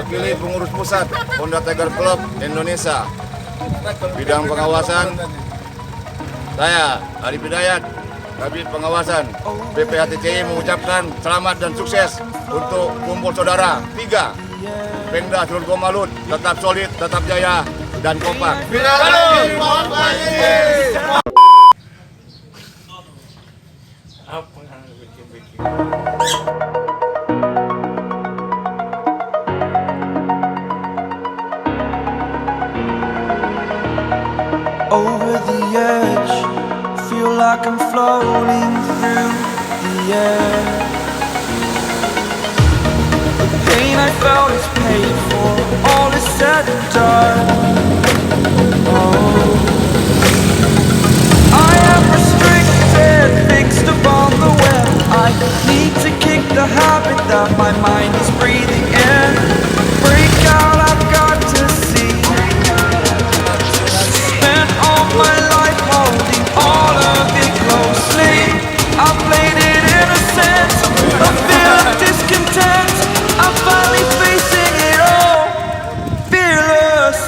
mewakili pengurus pusat Pengda Club Indonesia. Bidang pengawasan, saya Ari Hidayat, Kabid Pengawasan BP HTCI mengucapkan selamat dan sukses untuk Kumpul Sodara III Pengda SulutGoMalut, tetap solid, tetap jaya, dan kompak. Over the edge, feel like I'm floating through the air. The pain I felt is paid for, all is said and done. Oh, I am restricted, fixed upon the web. I need to kick the habit that my mind is breathing in. Break out, I've got to see. Spent all my life holding all of it closely. I played it innocent, a feel of discontent. I'm finally facing it all, fearless.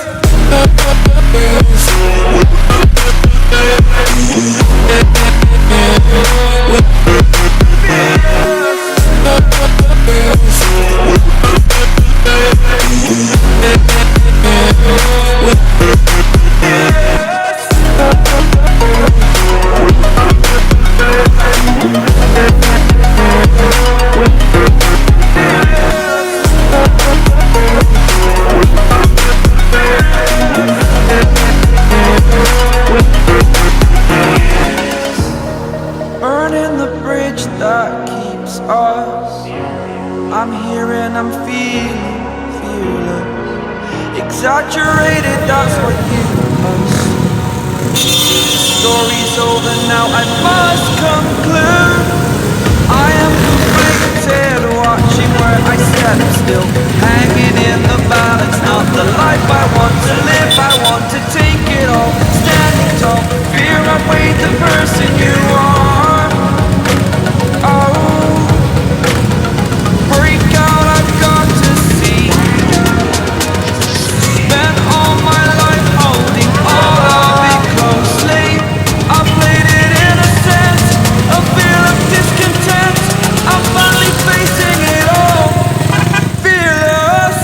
Burning the bridge that keeps us. I'm here and I'm feeling fearless. Exaggerated, that's what you assume. Story's over now, I must conclude. I am conflicted, watching where I step still, hanging in the balance. Not the life I want to live, I want to take it all. Standing tall, fear outweighed the person you are. Oh, break out, I've got to see. Spent all my life holding all of it closely. I played it innocent, a feel of discontent. I'm finally facing it all, fearless.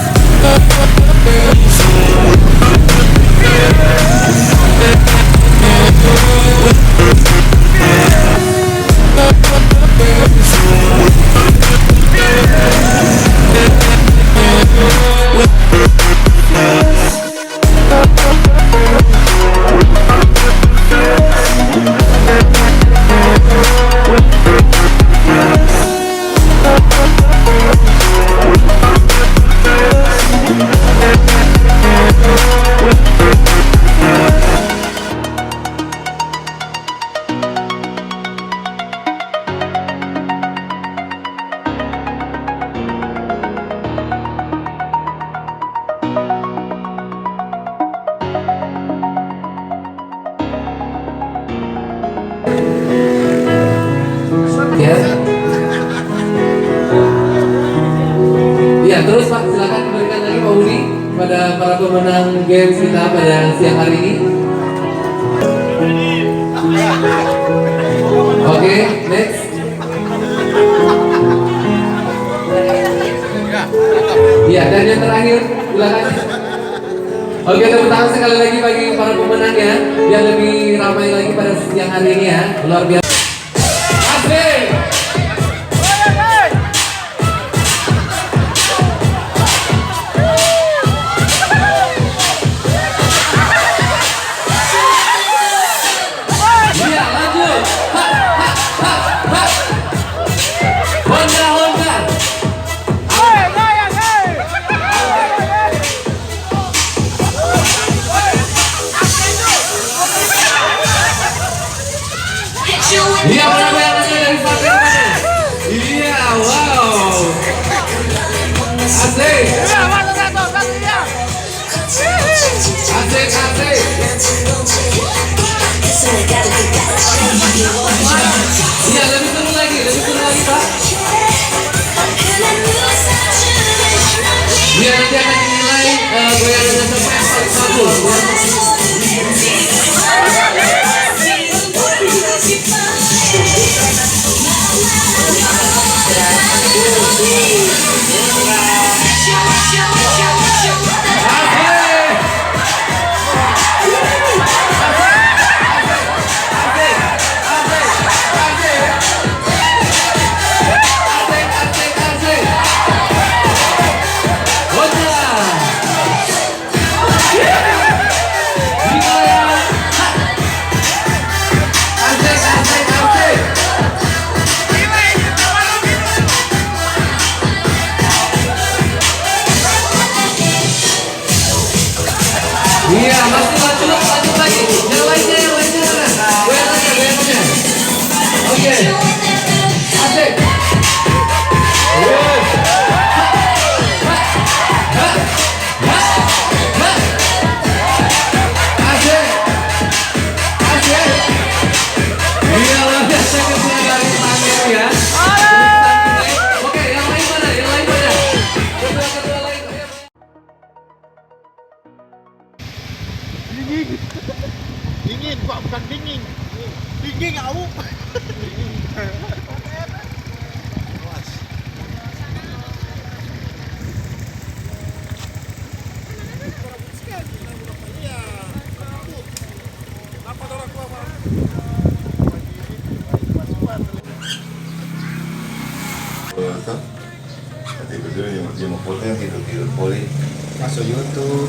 Ya, terus Pak, silakan berikan lagi Pak Udi pada para pemenang games kita pada siang hari ini. Oke, next. Ya, dan yang terakhir, silakan. Oke, tepuk tangan sekali lagi bagi para pemenang ya, yang lebih ramai lagi pada siang hari ini ya, luar biasa. Asik. Iya, berapa yang ada dari partai mana? Iya, wow. Asik. Asik, asik. Iya, lebih seru lagi Pak. Iya, Dia nanti akan dinilai goyangan siapa yang paling bagus ya. Iya, masih lanjut lagi. Yang lainnya mana? Goyangannya. Oke. Asik. Iya, luar biasa kesenangan dari tangan ya. Oke, yang lain mana? Kedua lain. Dingin kok, bukan dingin. Dingin au. Nanti berdua dia mau foto yang tidur poli. Masuk YouTube.